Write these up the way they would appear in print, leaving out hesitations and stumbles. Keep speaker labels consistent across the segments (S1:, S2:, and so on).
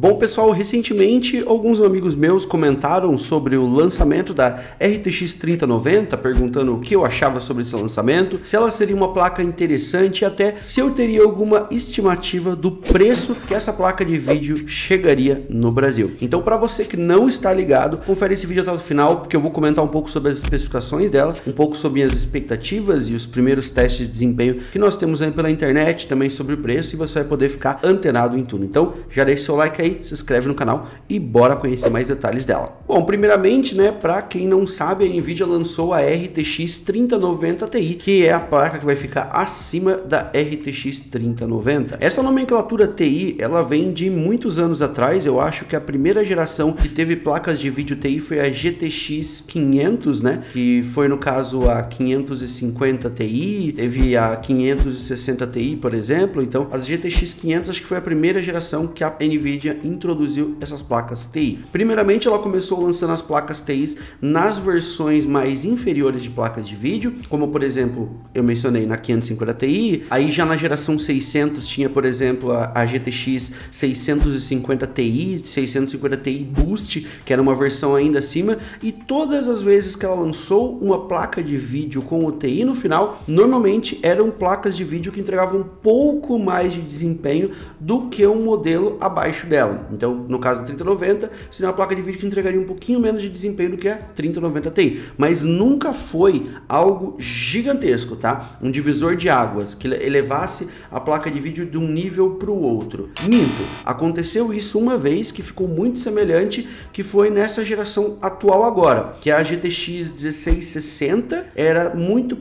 S1: Bom, pessoal, recentemente alguns amigos meus comentaram sobre o lançamento da RTX 3090, perguntando o que eu achava sobre esse lançamento, se ela seria uma placa interessante e até se eu teria alguma estimativa do preço que essa placa de vídeo chegaria no Brasil. Então, para você que não está ligado, confere esse vídeo até o final, porque eu vou comentar um pouco sobre as especificações dela, um pouco sobre as expectativas e os primeiros testes de desempenho que nós temos aí pela internet, também sobre o preço, e você vai poder ficar antenado em tudo. Então, já deixa seu like aí, se inscreve no canal e bora conhecer mais detalhes dela. Bom, primeiramente, né, para quem não sabe, a Nvidia lançou a RTX 3090 Ti, que é a placa que vai ficar acima da RTX 3090. Essa nomenclatura TI, ela vem de muitos anos atrás. Eu acho que a primeira geração que teve placas de vídeo TI foi a GTX 500, né, que foi no caso a 550 Ti, teve a 560 Ti, por exemplo. Então, as GTX 500 acho que foi a primeira geração que a Nvidia introduziu essas placas TI. Primeiramente, ela começou lançando as placas TIs nas versões mais inferiores de placas de vídeo, como por exemplo, eu mencionei na 550 Ti, aí já na geração 600 tinha, por exemplo, a GTX 650 Ti, 650 Ti Boost, que era uma versão ainda acima, e todas as vezes que ela lançou uma placa de vídeo com o TI no final, normalmente eram placas de vídeo que entregavam um pouco mais de desempenho do que um modelo abaixo dela. Então, no caso da 3090, seria uma placa de vídeo que entregaria um pouquinho menos de desempenho do que a 3090 Ti, mas nunca foi algo gigantesco, tá? Um divisor de águas que elevasse a placa de vídeo de um nível para o outro. Minto, aconteceu isso uma vez que ficou muito semelhante, que foi nessa geração atual agora, que a GTX 1660 era muito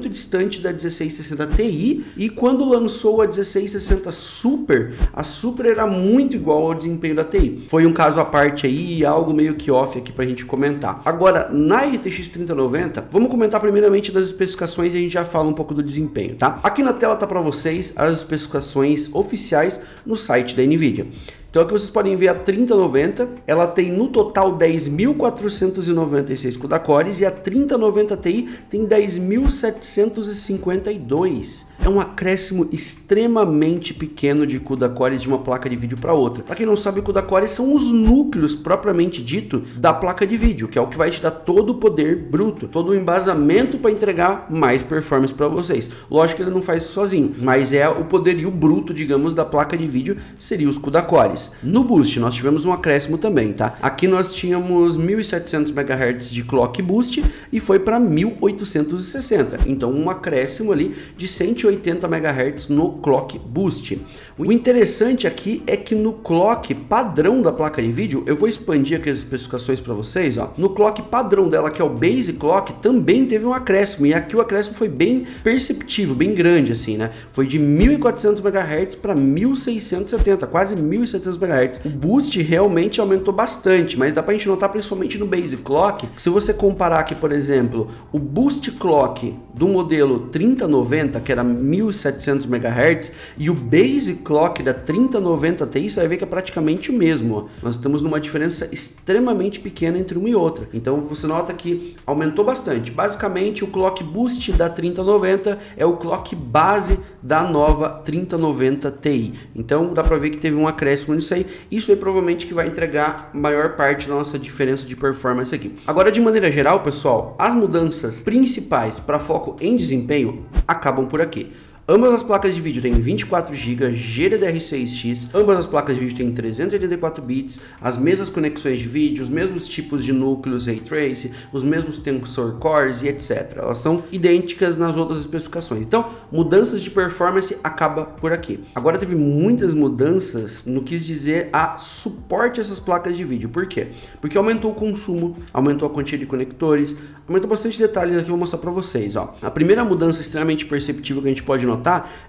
S1: distante da 1660 Ti, e quando lançou a 1660 Super, a Super era muito igual ao desempenho da TI. Foi um caso à parte aí, algo meio que off aqui pra gente comentar. Agora, na RTX 3090, vamos comentar primeiramente das especificações e a gente já fala um pouco do desempenho, tá? Aqui na tela tá para vocês as especificações oficiais no site da Nvidia. Então aqui vocês podem ver a 3090, ela tem no total 10.496 CUDA cores e a 3090 Ti tem 10.752. É um acréscimo extremamente pequeno de CUDA cores de uma placa de vídeo para outra. Para quem não sabe, CUDA cores são os núcleos propriamente dito da placa de vídeo, que é o que vai te dar todo o poder bruto, todo o embasamento para entregar mais performance para vocês. Lógico que ele não faz isso sozinho, mas é o poderio bruto, digamos, da placa de vídeo, seria os CUDA cores. No Boost nós tivemos um acréscimo também, tá? Aqui nós tínhamos 1700 MHz de Clock Boost e foi para 1860. Então um acréscimo ali de 180 MHz no Clock Boost. O interessante aqui é que no clock padrão da placa de vídeo, eu vou expandir aqui as especificações para vocês, ó. No clock padrão dela, que é o Base Clock, também teve um acréscimo, e aqui o acréscimo foi bem perceptível, bem grande assim, né? Foi de 1400 MHz para 1670, quase 1700 MHz. O boost realmente aumentou bastante, mas dá pra gente notar principalmente no Base Clock, que se você comparar aqui, por exemplo, o Boost Clock do modelo 3090, que era 1700 MHz, e o Base Clock da 3090 Ti, você vai ver que é praticamente o mesmo, ó. Nós estamos numa diferença extremamente pequena entre uma e outra. Então você nota que aumentou bastante. Basicamente, o Clock Boost da 3090 é o clock base da nova 3090 Ti. Então dá pra ver que teve um acréscimo nisso aí. Isso aí provavelmente que vai entregar a maior parte da nossa diferença de performance aqui. Agora, de maneira geral, pessoal, as mudanças principais para foco em desempenho acabam por aqui. Ambas as placas de vídeo têm 24 GB GDDR6X, ambas as placas de vídeo têm 384 bits, as mesmas conexões de vídeo, os mesmos tipos de núcleos Ray Trace, os mesmos tensor cores e etc. Elas são idênticas nas outras especificações. Então, mudanças de performance acaba por aqui. Agora teve muitas mudanças no que dizer a suporte a essas placas de vídeo. Por quê? Porque aumentou o consumo, aumentou a quantia de conectores, aumentou bastante detalhes aqui, eu vou mostrar para vocês, ó. A primeira mudança extremamente perceptível que a gente pode notar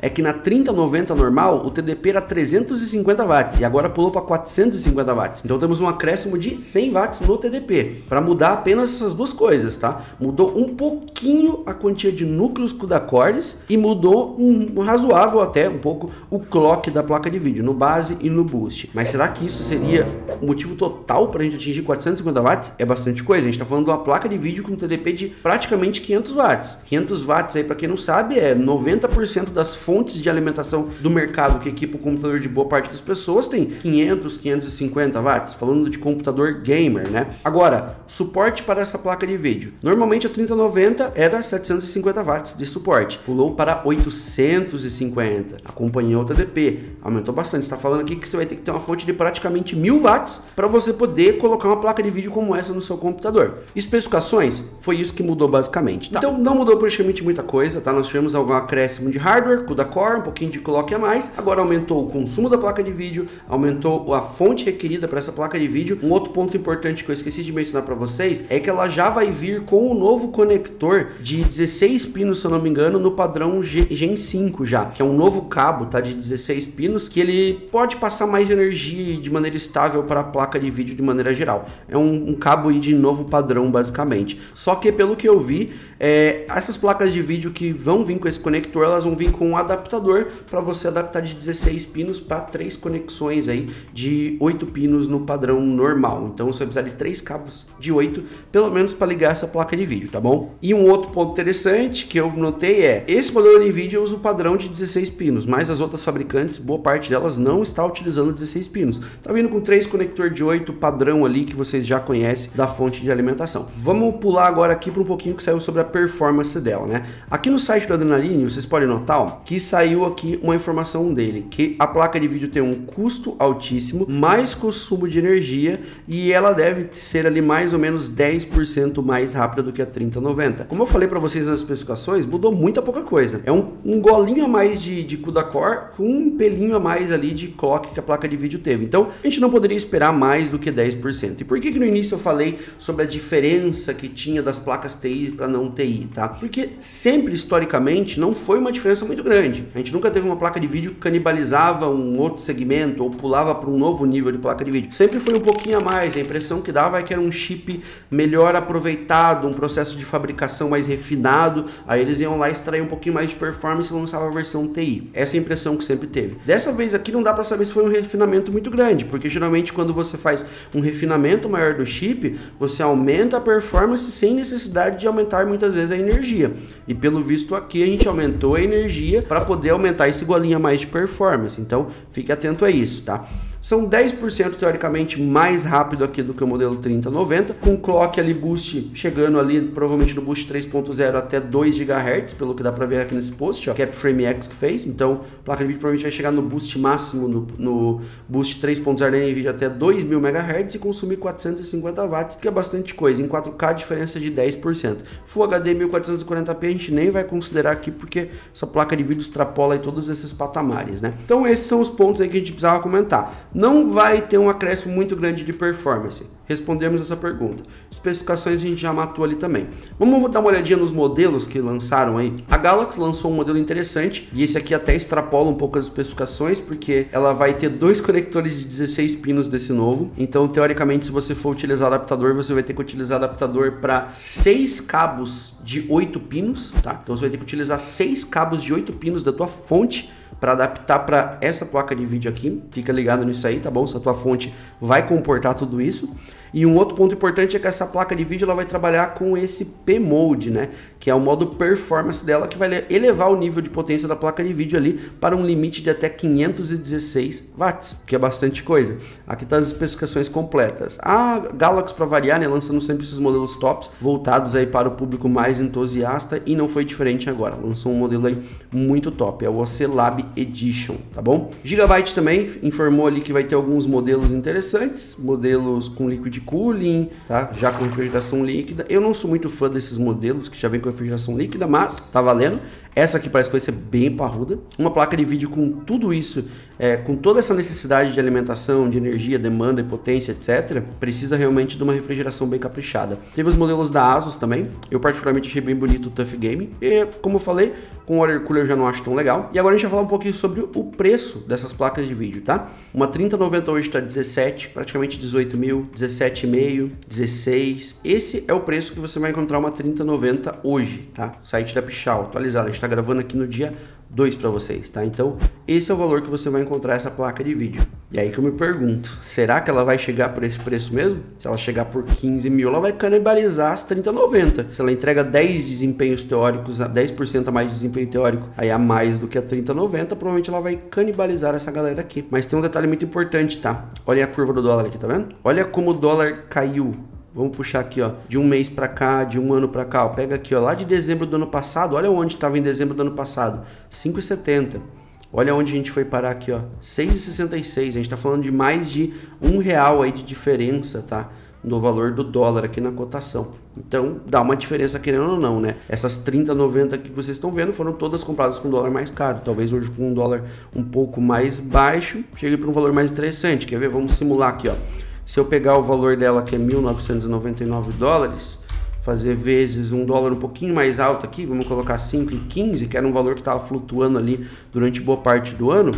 S1: é que na 3090 normal o TDP era 350 watts e agora pulou para 450 watts. Então temos um acréscimo de 100 watts no TDP, para mudar apenas essas duas coisas, tá? Mudou um pouquinho a quantia de núcleos CUDA cores e mudou um razoável até um pouco o clock da placa de vídeo no base e no boost. Mas será que isso seria o motivo total para a gente atingir 450 watts? É bastante coisa. A gente está falando de uma placa de vídeo com TDP de praticamente 500 watts. 500 watts aí, para quem não sabe, é 90% 90% das fontes de alimentação do mercado que equipa o computador de boa parte das pessoas tem 500, 550 watts, falando de computador gamer, né? Agora, suporte para essa placa de vídeo. Normalmente a 3090 era 750 watts de suporte, pulou para 850, acompanhou o TDP, aumentou bastante. Está falando aqui que você vai ter que ter uma fonte de praticamente 1000 watts para você poder colocar uma placa de vídeo como essa no seu computador. Especificações, foi isso que mudou basicamente. Tá? Então não mudou praticamente muita coisa, tá? Nós tivemos algum acréscimo de hardware, CUDA Core, um pouquinho de clock a mais. Agora aumentou o consumo da placa de vídeo, aumentou a fonte requerida para essa placa de vídeo. Um outro ponto importante que eu esqueci de mencionar para vocês é que ela já vai vir com o novo conector de 16 pinos, se eu não me engano, no padrão Gen 5 já, que é um novo cabo, tá? De 16 pinos, que ele pode passar mais energia de maneira estável para a placa de vídeo de maneira geral. É um cabo aí de novo padrão, basicamente. Só que pelo que eu vi, essas placas de vídeo que vão vir com esse conector, elas vão vir com um adaptador para você adaptar de 16 pinos para 3 conexões aí de 8 pinos no padrão normal. Então você vai precisar de 3 cabos de 8, pelo menos para ligar essa placa de vídeo, tá bom? E um outro ponto interessante que eu notei esse modelo da NVIDIA usa o padrão de 16 pinos, mas as outras fabricantes, boa parte delas não está utilizando 16 pinos. Tá vindo com 3 conector de 8 padrão ali que vocês já conhecem da fonte de alimentação. Vamos pular agora aqui para um pouquinho que saiu sobre a performance dela, né? Aqui no site do Adrenaline, vocês podem notar que saiu aqui uma informação dele, que a placa de vídeo tem um custo altíssimo, mais consumo de energia e ela deve ser ali mais ou menos 10% mais rápida do que a 3090. Como eu falei para vocês nas especificações, mudou muita pouca coisa. É um golinho a mais de CUDA Core com um pelinho a mais ali de clock que a placa de vídeo teve. Então, a gente não poderia esperar mais do que 10%. E por que no início eu falei sobre a diferença que tinha das placas TI para não TI, tá? Porque sempre, historicamente, não foi uma diferença muito grande. A gente nunca teve uma placa de vídeo que canibalizava um outro segmento ou pulava para um novo nível de placa de vídeo. Sempre foi um pouquinho a mais. A impressão que dava é que era um chip melhor aproveitado, um processo de fabricação mais refinado. Aí eles iam lá extrair um pouquinho mais de performance e lançava a versão TI. Essa é a impressão que sempre teve. Dessa vez aqui não dá para saber se foi um refinamento muito grande, porque geralmente quando você faz um refinamento maior do chip, você aumenta a performance sem necessidade de aumentar muitas vezes a energia. E pelo visto aqui a gente aumentou a energia para poder aumentar esse golinho a mais de performance. Então fique atento a isso, tá? São 10% teoricamente mais rápido aqui do que o modelo 3090, com clock ali boost chegando ali provavelmente no boost 3.0 até 2 GHz, pelo que dá para ver aqui nesse post, ó, que é a FrameX que fez. Então a placa de vídeo provavelmente vai chegar no boost máximo, no boost 3.0 da NVIDIA até 2000 MHz e consumir 450 watts, que é bastante coisa. Em 4K a diferença é de 10%. Full HD 1440p a gente nem vai considerar aqui porque essa placa de vídeo extrapola aí todos esses patamares, né? Então esses são os pontos aí que a gente precisava comentar. Não vai ter um acréscimo muito grande de performance. Respondemos essa pergunta. Especificações a gente já matou ali também. Vamos dar uma olhadinha nos modelos que lançaram aí. A Galaxy lançou um modelo interessante e esse aqui até extrapola um pouco as especificações porque ela vai ter 2 conectores de 16 pinos desse novo. Então, teoricamente, se você for utilizar adaptador, você vai ter que utilizar adaptador para 6 cabos de 8 pinos, tá? Então, você vai ter que utilizar 6 cabos de 8 pinos da tua fonte para adaptar para essa placa de vídeo aqui. Fica ligado nisso aí, tá bom? Se a tua fonte vai comportar tudo isso. E um outro ponto importante é que essa placa de vídeo ela vai trabalhar com esse P-Mode, né? Que é o modo performance dela, que vai elevar o nível de potência da placa de vídeo ali para um limite de até 516 watts, que é bastante coisa. Aqui tá as especificações completas. A Galaxy, para variar, né, lançando sempre esses modelos tops, voltados aí para o público mais entusiasta, e não foi diferente agora. Lançou um modelo aí muito top, é o OC-Lab Edition, tá bom? Gigabyte também informou ali que vai ter alguns modelos interessantes, modelos com liquid cooling, tá? Já com refrigeração líquida. Eu não sou muito fã desses modelos que já vem com refrigeração líquida, mas tá valendo. Essa aqui parece que vai ser bem parruda. Uma placa de vídeo com tudo isso, com toda essa necessidade de alimentação, de energia, demanda e potência, etc. Precisa realmente de uma refrigeração bem caprichada. Teve os modelos da Asus também. Eu particularmente achei bem bonito o Tough Game. E, como eu falei, com o water cooler eu já não acho tão legal. E agora a gente vai falar um pouquinho sobre o preço dessas placas de vídeo, tá? Uma 3090 hoje está 17, praticamente 18 mil, 17,5, 16. Esse é o preço que você vai encontrar uma 3090 hoje, tá? Site da Pichau, atualizado. A gente está gravando aqui no dia 2 para vocês, tá? Então, esse é o valor que você vai encontrar essa placa de vídeo. E aí que eu me pergunto, será que ela vai chegar por esse preço mesmo? Se ela chegar por 15 mil, ela vai canibalizar as 3090. Se ela entrega 10 desempenhos teóricos, 10% a mais de desempenho teórico, aí a mais do que a 3090, provavelmente ela vai canibalizar essa galera aqui. Mas tem um detalhe muito importante, tá? Olha a curva do dólar aqui, tá vendo? Olha como o dólar caiu. Vamos puxar aqui, ó, de um mês para cá, de um ano para cá, ó. Pega aqui, ó, lá de dezembro do ano passado, olha onde estava em dezembro do ano passado, 5,70. Olha onde a gente foi parar aqui, ó, 6,66. A gente tá falando de mais de R$1 aí de diferença, tá? Do valor do dólar aqui na cotação. Então, dá uma diferença querendo ou não, né? Essas 30,90 que vocês estão vendo foram todas compradas com dólar mais caro. Talvez hoje com um dólar um pouco mais baixo, chegue para um valor mais interessante. Quer ver? Vamos simular aqui, ó. Se eu pegar o valor dela, que é 1.999 dólares, fazer vezes um dólar um pouquinho mais alto aqui, vamos colocar 5,15, que era um valor que estava flutuando ali durante boa parte do ano,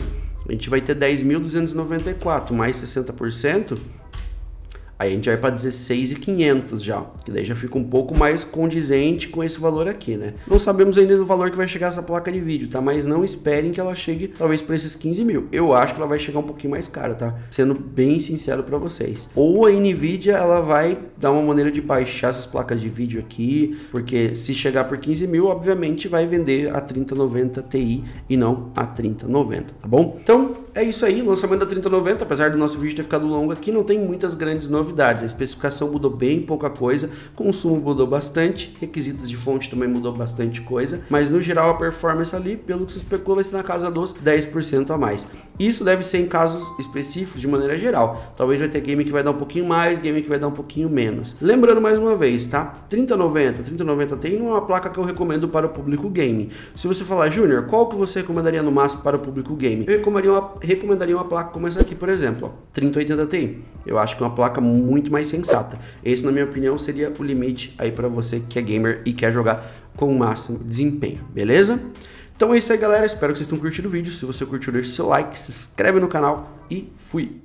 S1: a gente vai ter 10.294 mais 60%, aí a gente vai para 16.500 já, que daí já fica um pouco mais condizente com esse valor aqui, né? Não sabemos ainda o valor que vai chegar essa placa de vídeo, tá? Mas não esperem que ela chegue talvez para esses 15 mil. Eu acho que ela vai chegar um pouquinho mais cara, tá? Sendo bem sincero para vocês. Ou a Nvidia, ela vai dar uma maneira de baixar essas placas de vídeo aqui, porque se chegar por 15 mil, obviamente vai vender a 3090 Ti e não a 3090, tá bom? Então, é isso aí, o lançamento da 3090, apesar do nosso vídeo ter ficado longo aqui, não tem muitas grandes novidades. A especificação mudou bem pouca coisa, consumo mudou bastante, requisitos de fonte também mudou bastante coisa, mas no geral a performance ali, pelo que se especulou, vai ser na casa dos 10% a mais. Isso deve ser em casos específicos de maneira geral. Talvez vai ter game que vai dar um pouquinho mais, game que vai dar um pouquinho menos. Lembrando mais uma vez, tá? 3090 Ti não é uma placa que eu recomendo para o público game. Se você falar, Júnior, qual que você recomendaria no máximo para o público game? Eu recomendaria uma placa como essa aqui, por exemplo, ó, 3080 Ti. Eu acho que é uma placa muito mais sensata. Esse, na minha opinião, seria o limite aí para você que é gamer e quer jogar com o máximo desempenho, beleza? Então é isso aí, galera. Espero que vocês tenham curtido o vídeo. Se você curtiu, deixe seu like, se inscreve no canal e fui!